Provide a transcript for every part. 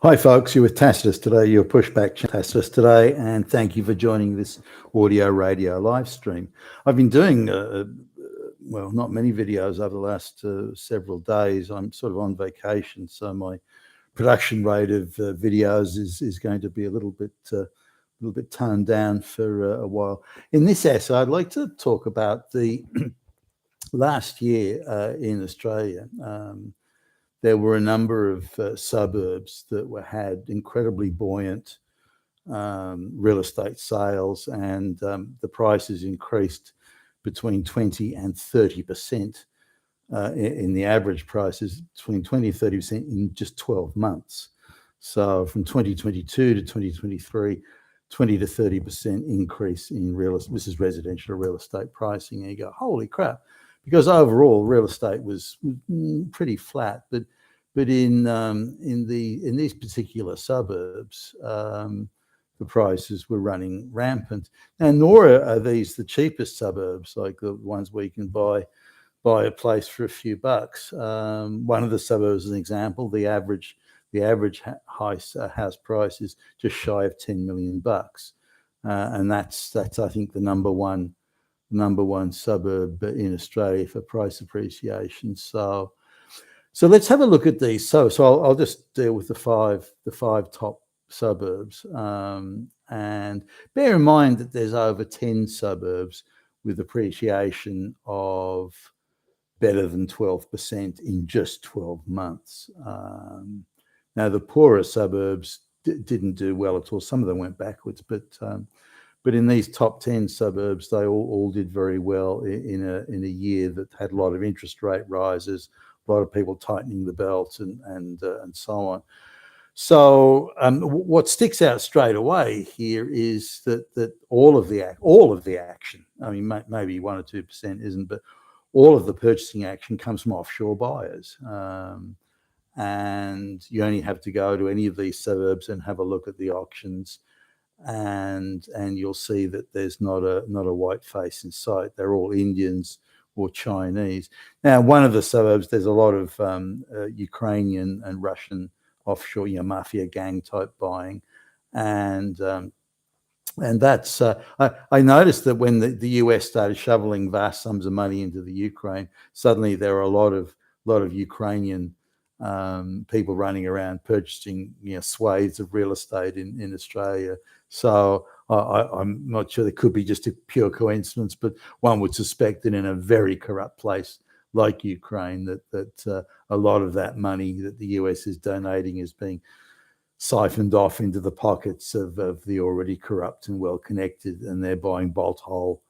Hi, folks. You're with Tacitus today. Your pushback Tacitus today, and thank you for joining this audio radio live stream. I've been doing, well, not many videos over the last several days. I'm sort of on vacation, so my production rate of videos is going to be a little bit toned down for a while. In this essay, I'd like to talk about the last year in Australia. There were a number of suburbs that had incredibly buoyant real estate sales, and the prices increased between 20 and 30% in the average prices, between 20 and 30% in just 12 months. So from 2022 to 2023, 20 to 30% increase in this is residential real estate pricing. And you go, holy crap. Because overall real estate was pretty flat, but in these particular suburbs, the prices were running rampant. Now, nor are these the cheapest suburbs, like the ones where you can buy a place for a few bucks. One of the suburbs, as an example, the average house price is just shy of $10 million, and that's I think the number one suburb in Australia for price appreciation. So let's have a look at these. So I'll just deal with the five top suburbs, and bear in mind that there's over 10 suburbs with appreciation of better than 12% in just 12 months. Now the poorer suburbs didn't do well at all. Some of them went backwards, but in these top 10 suburbs, they all did very well in a year that had a lot of interest rate rises, a lot of people tightening the belt, and so on. So what sticks out straight away here is that all of the action. I mean, maybe 1 or 2% isn't, but all of the purchasing action comes from offshore buyers. And you only have to go to any of these suburbs and have a look at the auctions, and you'll see that there's not a white face in sight. They're all Indians or Chinese. Now, one of the suburbs, there's a lot of Ukrainian and Russian offshore, mafia gang type buying, and that's I noticed that when the US started shoveling vast sums of money into the Ukraine, suddenly there were a lot of Ukrainian people running around purchasing swathes of real estate in Australia. So I'm not sure, there could be just a pure coincidence, but one would suspect that in a very corrupt place like Ukraine, that a lot of that money that the US is donating is being siphoned off into the pockets of the already corrupt and well-connected, and they're buying bolt-hole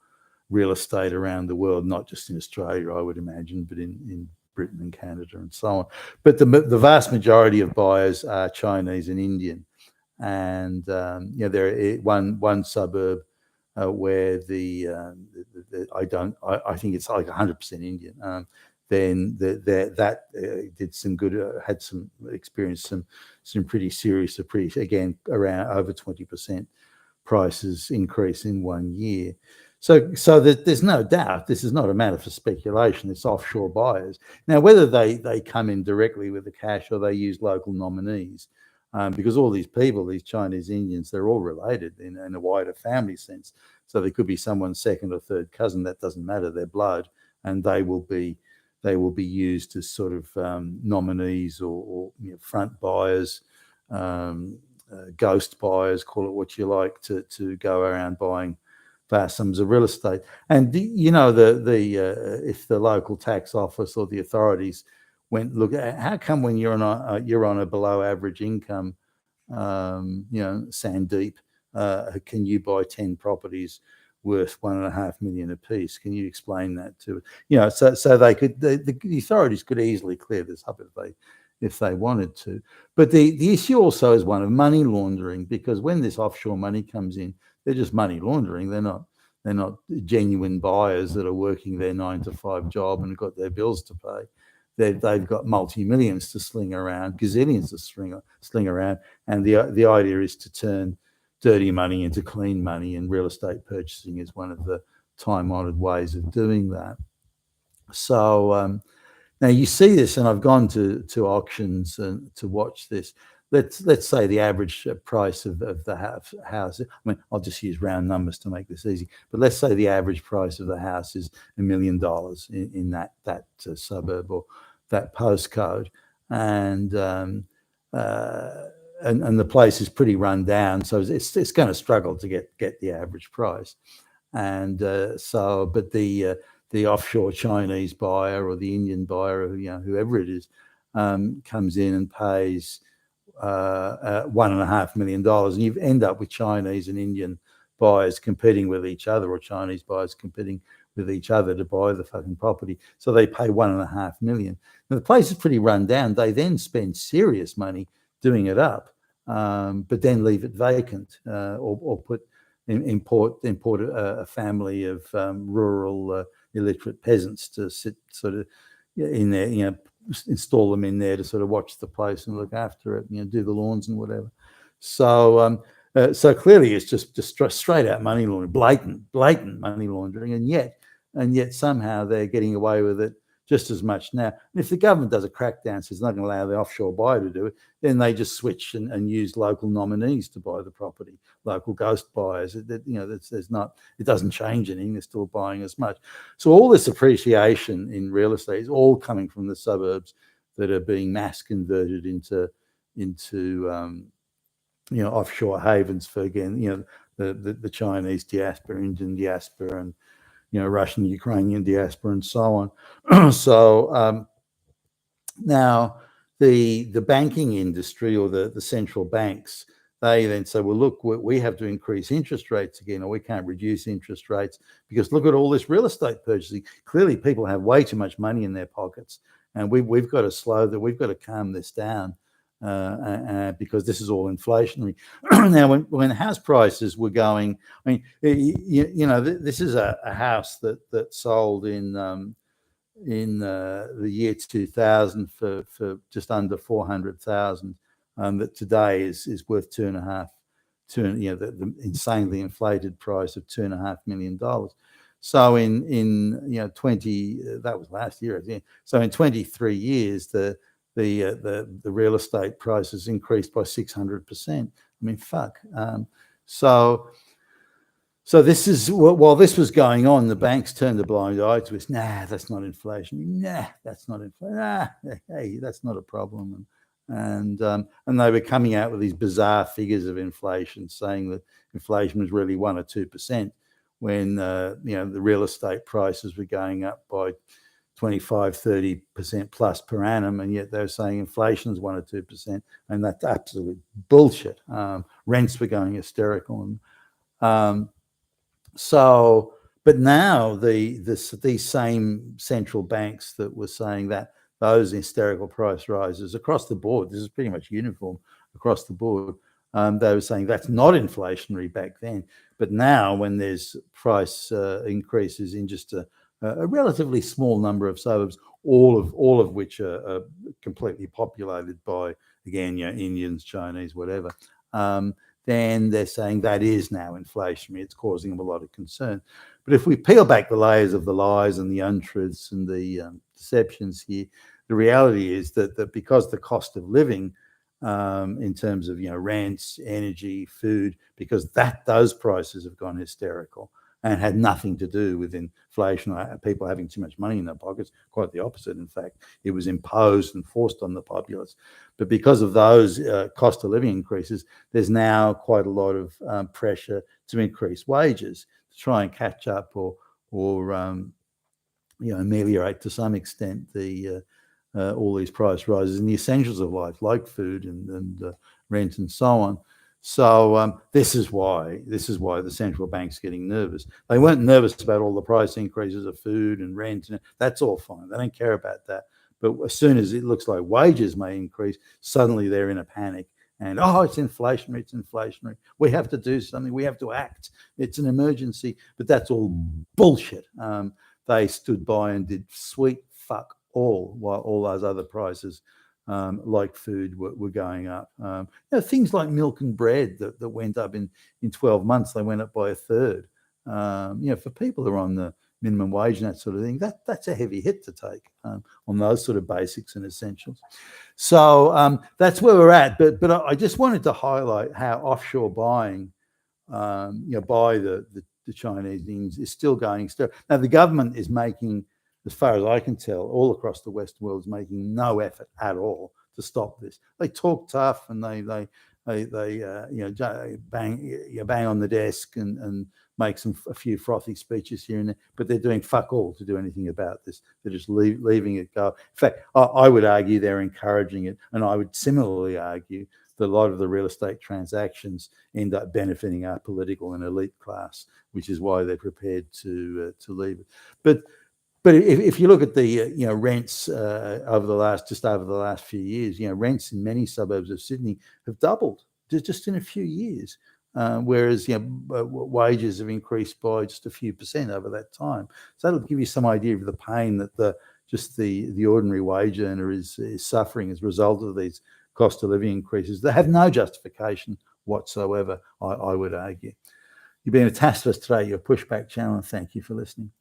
real estate around the world, not just in Australia, I would imagine, but in Britain and Canada and so on. But the vast majority of buyers are Chinese and Indian. And there is one suburb where I think it's like 100% Indian. Then that did some good, had some experience, some pretty serious appreciation, again around over 20% prices increase in 1 year. So there's no doubt this is not a matter for speculation. It's offshore buyers. Now, whether they come in directly with the cash or they use local nominees, because all these people, these Chinese Indians, they're all related in a wider family sense. So there could be someone's second or third cousin. That doesn't matter. They're blood, and they will be used as sort of nominees or front buyers, ghost buyers, call it what you like, to go around buying vast sums of real estate. And if the local tax office or the authorities went, look, how come when you're on a below average income, Sandeep, can you buy 10 properties worth $1.5 million a piece? Can you explain that to so they could, the authorities could easily clear this up if they wanted to. But the issue also is one of money laundering, because when this offshore money comes in, they're just money laundering. They're not genuine buyers that are working their 9-to-5 job and got their bills to pay. They've got multi-millions to sling around, gazillions to sling around, and the idea is to turn dirty money into clean money, and real estate purchasing is one of the time-honored ways of doing that. So now you see this, and I've gone to auctions and to watch this. let's say the average price of the house. I mean, I'll just use round numbers to make this easy. But let's say the average price of the house is $1 million in that suburb or that postcode, and and the place is pretty run down, so it's going to struggle to get the average price. And but the offshore Chinese buyer or the Indian buyer, or whoever it is, comes in and pays $1.5 million, and you end up with Chinese and Indian buyers competing with each other, or Chinese buyers competing with each other to buy the fucking property. So they pay $1.5 million. Now, the place is pretty run down. They then spend serious money doing it up, but then leave it vacant, or import a family of rural illiterate peasants to sit sort of in there, install them in there to sort of watch the place and look after it, do the lawns and whatever. So so clearly it's just straight out money laundering, blatant money laundering, and yet somehow they're getting away with it just as much now. And if the government does a crackdown, says it's not going to allow the offshore buyer to do it, then they just switch and use local nominees to buy the property, local ghost buyers. It doesn't change anything. They're still buying as much. So all this appreciation in real estate is all coming from the suburbs that are being mass converted into offshore havens for, again, the Chinese diaspora, Indian diaspora, and Russian, Ukrainian diaspora, and so on. So now the banking industry, or the central banks, they then say, well, look, we have to increase interest rates again, or we can't reduce interest rates because look at all this real estate purchasing. Clearly, people have way too much money in their pockets, and we've got to calm this down. Because this is all inflationary. Now, when house prices were going, I mean, this is a house that sold in the year 2000 for just under 400,000. That today is worth the insanely inflated price of $2.5 million. So in 20, that was last year, I think. So in 23 years, the real estate prices increased by 600%. I mean, fuck. So this is, while this was going on, the banks turned a blind eye to us. Nah, that's not inflation. Nah, that's not inflation. Nah, hey, that's not a problem. And they were coming out with these bizarre figures of inflation, saying that inflation was really 1 or 2%, when the real estate prices were going up by 25-30% plus per annum, and yet they're saying inflation is 1 or 2%, and that's absolute bullshit. Rents were going hysterical, and but now these same central banks that were saying that those hysterical price rises across the board, this is pretty much uniform across the board. They were saying that's not inflationary back then, but now when there's price increases in just a relatively small number of suburbs, all of which are completely populated by, again, Indians, Chinese, whatever, then they're saying that is now inflationary. It's causing them a lot of concern. But if we peel back the layers of the lies and the untruths and the deceptions here, the reality is that because the cost of living, in terms of rents, energy, food, because those prices have gone hysterical and had nothing to do with inflation or people having too much money in their pockets. Quite the opposite, in fact. It was imposed and forced on the populace. But because of those cost of living increases, there's now quite a lot of pressure to increase wages to try and catch up or ameliorate to some extent all these price rises in the essentials of life, like food and rent and so on. So this is why the central bank's getting nervous. They weren't nervous about all the price increases of food and rent. That's all fine. They don't care about that. But as soon as it looks like wages may increase, suddenly they're in a panic. And, it's inflationary, it's inflationary. We have to do something. We have to act. It's an emergency. But that's all bullshit. They stood by and did sweet fuck all while all those other prices, like food, were going up. Things like milk and bread that went up in 12 months, they went up by a third. For people who are on the minimum wage and that sort of thing, that's a heavy hit to take on those sort of basics and essentials. So that's where we're at. But I just wanted to highlight how offshore buying, by the Chinese things is still going. Now the government is making, as far as I can tell, all across the Western world is making no effort at all to stop this. They talk tough and they bang on the desk and make a few frothy speeches here and there, but they're doing fuck all to do anything about this. They're just leaving it go. In fact, I would argue they're encouraging it, and I would similarly argue that a lot of the real estate transactions end up benefiting our political and elite class, which is why they're prepared to leave it. But if you look at the rents over the last few years, rents in many suburbs of Sydney have doubled just in a few years, whereas wages have increased by just a few percent over that time. So that'll give you some idea of the pain that the ordinary wage earner is suffering as a result of these cost of living increases. They have no justification whatsoever, I would argue. You've been a task for us today, your Pushback channel, and thank you for listening.